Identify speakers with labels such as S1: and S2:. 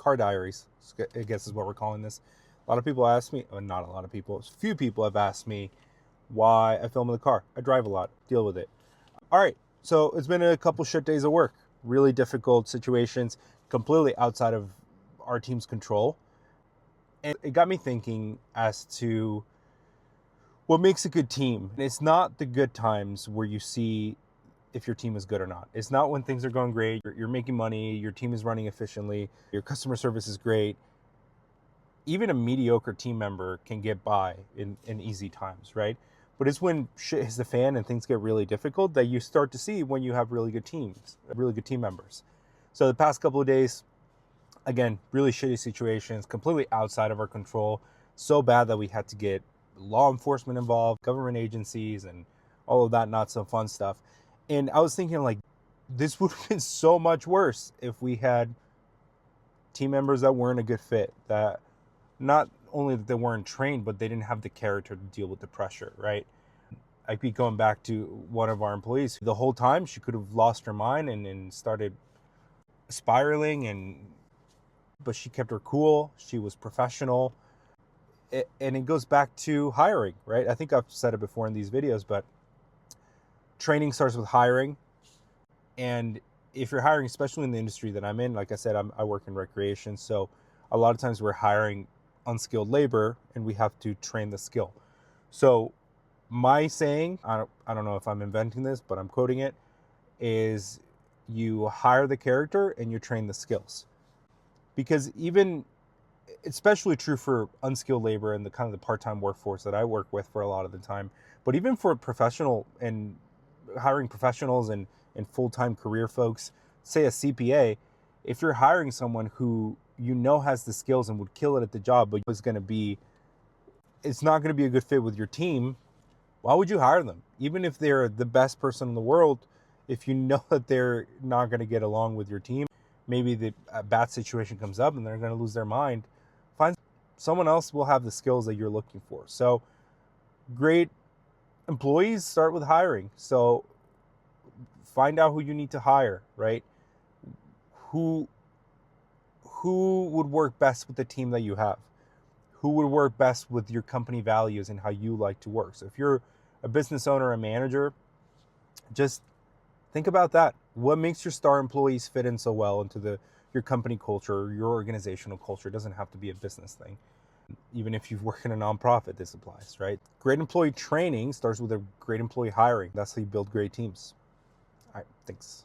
S1: car diaries, I guess is what we're calling this. A lot of people ask me, well, not a lot of people, a few people have asked me why I film in the car. I drive a lot, deal with it. All right, so it's been a couple shit days of work, really difficult situations, completely outside of our team's control. And it got me thinking as to what makes a good team. It's not the good times where you see if your team is good or not. It's not when things are going great, you're making money, your team is running efficiently, your customer service is great. Even a mediocre team member can get by in easy times, right? But it's when shit hits the fan and things get really difficult that you start to see when you have really good teams, really good team members. So the past couple of days, again, really shitty situations, completely outside of our control. So bad that we had to get law enforcement involved, government agencies, and all of that not so fun stuff. And I was thinking, like, this would have been so much worse if we had team members that weren't a good fit, that not only that they weren't trained, but they didn't have the character to deal with the pressure, right? I keep going back to one of our employees. The whole time she could have lost her mind and started spiraling, but she kept her cool. She was professional. And it goes back to hiring, right? I think I've said it before in these videos, but training starts with hiring. And if you're hiring, especially in the industry that I'm in, like I said, I work in recreation. So a lot of times we're hiring unskilled labor and we have to train the skill. So my saying, I don't know if I'm inventing this, but I'm quoting it, is you hire the character and you train the skills. Because even, especially true for unskilled labor and the kind of the part-time workforce that I work with for a lot of the time, but even for professional and hiring professionals and full-time career folks, say a CPA, if you're hiring someone who you know has the skills and would kill it at the job, but it's not going to be a good fit with your team, why would you hire them? Even if they're the best person in the world, if you know that they're not going to get along with your team, maybe a bad situation comes up and they're going to lose their mind, find someone else will have the skills that you're looking for. So great employees start with hiring. So find out who you need to hire, right? Who would work best with the team that you have? Who would work best with your company values and how you like to work? So if you're a business owner, a manager, just think about that. What makes your star employees fit in so well into your company culture, your organizational culture? It doesn't have to be a business thing. Even if you work in a nonprofit, this applies, right? Great employee training starts with a great employee hiring. That's how you build great teams. All right, thanks.